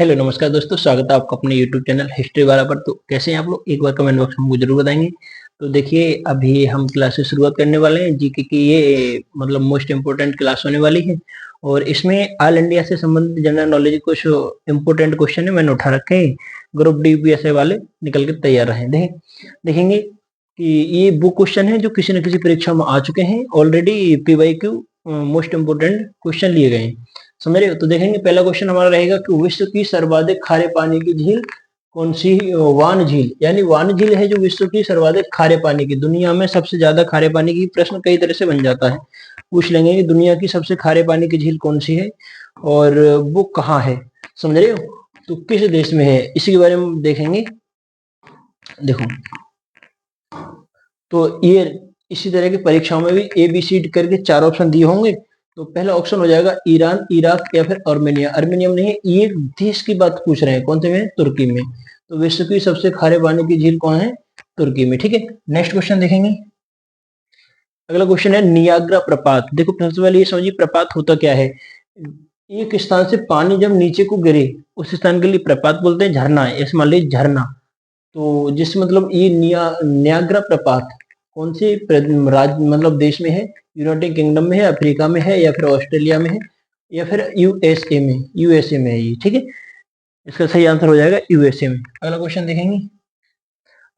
Hello नमस्कार दोस्तों, स्वागत है आपका अपने यूट्यूब चैनल हिस्ट्री वाला पर। तो कैसे हैं आप लोग, एक बार कमेंट बॉक्स में मुझे जरूर बताएंगे। तो देखिए, अभी हम क्लास से शुरुआत करने वाले हैं जीके की। ये मतलब मोस्ट इम्पोर्टेंट क्लास होने वाली है और इसमें ऑल इंडिया से संबंधित जनरल नॉलेज कुछ इम्पोर्टेंट क्वेश्चन है मैंने उठा रखे हैं। ग्रुप डी पीएसए वाले निकल के तैयार रहें। देखेंगे कि ये वो क्वेश्चन है जो किसी न किसी परीक्षा में आ चुके हैं already. PYQ most important question लिए गए हैं, समझ रहे हो। तो देखेंगे, पहला क्वेश्चन हमारा रहेगा कि विश्व की सर्वाधिक खारे पानी की झील कौन सी? वान झील, यानी वान झील है जो विश्व की सर्वाधिक खारे पानी की, दुनिया में सबसे ज्यादा खारे पानी की। प्रश्न कई तरह से बन जाता है, पूछ लेंगे कि दुनिया की सबसे खारे पानी की झील कौन सी है और वो कहाँ है, समझ रहे हो। तो किस देश में है, इसी के बारे में देखेंगे। देखो, तो ये इसी तरह की परीक्षाओं में भी ए बी सी करके 4 ऑप्शन दिए होंगे। तो पहला ऑप्शन हो जाएगा ईरान, इराक या फिर आर्मेनिया। आर्मेनिया नहीं है, ये देश की बात पूछ रहे हैं, कौन से में? तुर्की में। तो विश्व की सबसे खारे पानी की झील कौन है? तुर्की में, ठीक है। नेक्स्ट क्वेश्चन देखेंगे। अगला क्वेश्चन है नियाग्रा प्रपात। देखो, सबसे पहले ये समझिए प्रपात होता क्या है। एक स्थान से पानी जब नीचे को गिरे उस स्थान के लिए प्रपात बोलते हैं। झरना है, ऐसे मान लीजिए झरना। तो जिस मतलब ये नियाग्रा प्रपात कौन से राज्य मतलब देश में है? यूनाइटेड किंगडम में है, अफ्रीका में है, या फिर ऑस्ट्रेलिया में है, या फिर यूएसए में? यूएसए में है ये, ठीक है। इसका सही आंसर हो जाएगा यूएसए में। अगला क्वेश्चन देखेंगे।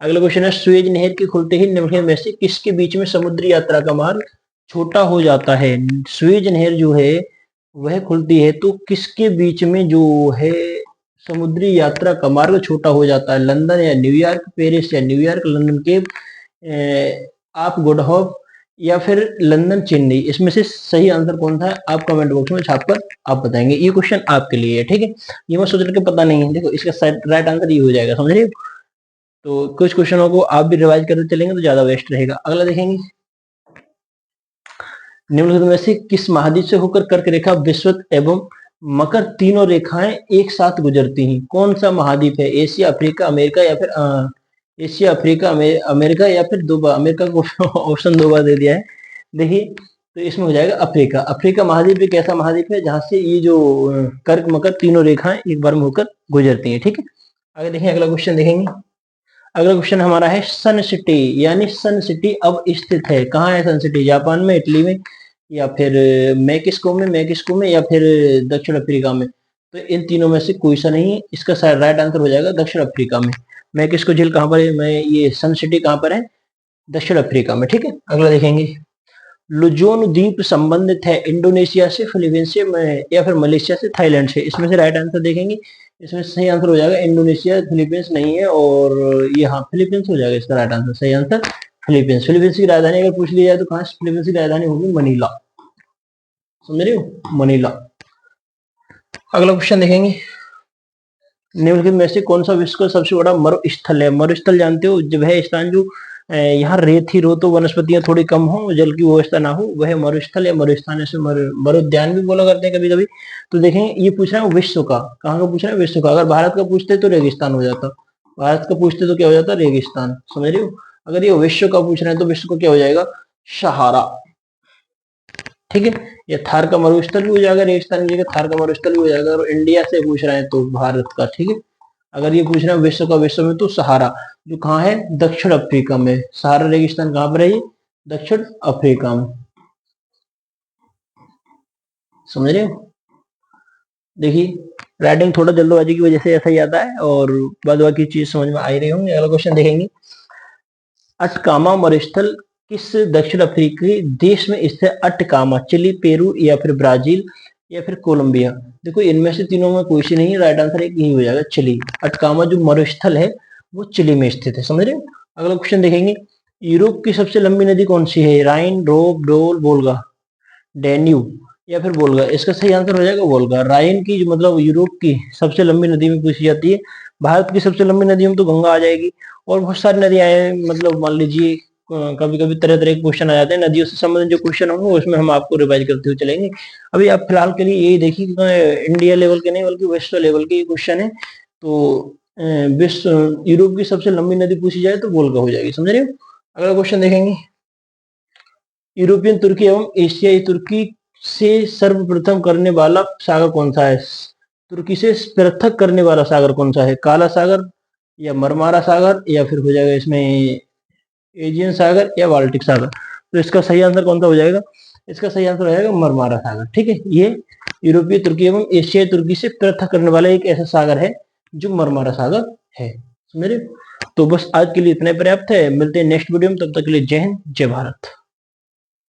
अगला क्वेश्चन है सुएज नहर के खुलते ही निम्नलिखित में से किसके बीच में समुद्री यात्रा का मार्ग छोटा हो जाता है? सुएज नहर जो है वह खुलती है तो किसके बीच में जो है समुद्री यात्रा का मार्ग छोटा हो जाता है? लंदन या न्यूयॉर्क, पेरिस या न्यूयॉर्क, लंदन के आप गुडहॉफ, या फिर लंदन चेन्नई। इसमें से सही आंसर कौन था आप कमेंट बॉक्स में छापकर आप बताएंगे। ये क्वेश्चन आपके लिए है, ठीक है। ये मैं सोच के पता नहीं है, देखो इसका राइट आंसर ये हो जाएगा, समझ रहे हो। तो कुछ क्वेश्चनों को आप भी रिवाइज करते चलेंगे तो ज्यादा बेस्ट रहेगा। अगला देखेंगे। निम्नलिखित में से किस महाद्वीप से होकर कर्क रेखा, विषुवत एवं मकर तीनों रेखाएं एक साथ गुजरती हैं? कौन सा महाद्वीप है? एशिया, अफ्रीका, अमेरिका, या फिर एशिया, अफ्रीका, अमेरिका, या फिर दो बार अमेरिका को ऑप्शन 2 बार दे दिया है। देखिए, तो इसमें हो जाएगा अफ्रीका। अफ्रीका महाद्वीप एक ऐसा महाद्वीप है जहां से ये जो कर्क मकर तीनों रेखाएं एक बार में होकर गुजरती हैं, ठीक है। आगे देखें, अगला क्वेश्चन देखेंगे। अगला क्वेश्चन हमारा है सन सिटी, यानी सन सिटी अब स्थित है कहाँ है? सन सिटी जापान में, इटली में, या फिर मैक्सिको में, या फिर दक्षिण अफ्रीका में? तो इन तीनों में से कोई सा नहीं है, इसका राइट आंसर हो जाएगा दक्षिण अफ्रीका में। मैक्सिको झील कहाँ पर है? मैं ये सन सिटी कहाँ पर है? दक्षिण अफ्रीका में, ठीक है। अगला देखेंगे। लुजोन द्वीप संबंधित है इंडोनेशिया से, फिलीपींस से, या फिर मलेशिया से, थाईलैंड से? इसमें से राइट आंसर देखेंगे। इसमें सही आंसर हो जाएगा इंडोनेशिया, फिलीपींस नहीं है, और ये हाँ फिलीपींस हो जाएगा इसका राइट आंसर। सही आंसर फिलीपींस। फिलीपींस की राजधानी अगर पूछ ली जाए तो कहाँ? फिलीपींस की राजधानी होगी मनीला, समझ रहे हो, मनीला। अगला क्वेश्चन देखेंगे। निम्नलिखित में से कौन सा विश्व का सबसे बड़ा मरुस्थल है? मरुस्थल जानते हो, जब है स्थान जो यहाँ रेत ही रो तो वनस्पतियां थोड़ी कम हो, जल की व्यवस्था ना हो, वह मरुस्थल या मरुस्थान, ऐसे मरुद्यान भी बोला करते हैं कभी कभी। तो देखें, ये पूछ रहे हैं विश्व का, कहाँ का पूछ रहे हैं? विश्व का। अगर भारत का पूछते तो रेगिस्तान हो जाता, भारत का पूछते तो क्या हो जाता? रेगिस्तान, समझ रहे हो। अगर ये विश्व का पूछ रहे हैं तो विश्व का क्या हो जाएगा? सहारा, ठीक है। ये थार का मरुस्थल भी हो जाएगा, रेगिस्तान की जगह थार का मरुस्थल भी हो जाएगा। और इंडिया से पूछ रहे हैं तो भारत का, ठीक है। अगर ये पूछ रहे हैं विश्व का, विश्व में तो सहारा जो कहाँ है? दक्षिण अफ्रीका में। सहारा रेगिस्तान कहाँ पर है? ये दक्षिण अफ्रीका में, समझ रहे हो। देखिए, राइटिंग थोड़ा जल्दबाजी की वजह से ऐसा ही आता है, और बाद बाकी चीज समझ में आ ही रही होंगी। अगला क्वेश्चन देखेंगे। अटकामा मरुस्थल किस दक्षिण अफ्रीकी देश में स्थित है? अटकामा, चिली, पेरू, या फिर ब्राजील, या फिर कोलंबिया? देखो, इनमें से तीनों में कोई सी नहीं, राइट आंसर एक ही हो जाएगा, चिली। अटकामा जो मरुस्थल है वो चिली में स्थित है, समझ रहे हो। अगला क्वेश्चन देखेंगे। यूरोप की सबसे लंबी नदी कौन सी है? राइन, रोब, डोल, वोल्गा, डेन्यूब, या फिर वोल्गा? इसका सही आंसर हो जाएगा वोल्गा। राइन की जो मतलब यूरोप की सबसे लंबी नदी में पूछी जाती है। भारत की सबसे लंबी नदी में तो गंगा आ जाएगी, और बहुत सारी नदियां हैं। मतलब मान लीजिए कभी कभी तरह तरह के क्वेश्चन आ जाते हैं नदियों से संबंधित, जो क्वेश्चन होंगे उसमें हम आपको रिवाइज करते हुए चलेंगे। अभी आप फिलहाल के लिए यही देखिए कि इंडिया लेवल के नहीं बल्कि विश्व लेवल के क्वेश्चन है। तो विश्व यूरोप की सबसे लंबी नदी पूछी जाए तो वोल्गा हो जाएगी, समझ रहे हो। अगला क्वेश्चन देखेंगे। यूरोपियन तुर्की एवं एशियाई तुर्की से सर्वप्रथम करने वाला सागर कौन सा है? तुर्की से पृथक करने वाला सागर कौन सा है? काला सागर या मरमारा सागर या फिर हो जाएगा इसमें एजियन सागर या बाल्टिक सागर। तो इसका सही आंसर कौन सा हो जाएगा? इसका सही आंसर हो जाएगा मरमारा सागर। ठीक है, ये यूरोपीय तुर्की एवं एशियाई तुर्की से पृथक करने वाला एक ऐसा सागर है जो मरमारा सागर है। मेरे तो बस आज के लिए इतने पर्याप्त है। मिलते हैं नेक्स्ट वीडियो में, तब तक के लिए जय हिंद जय भारत।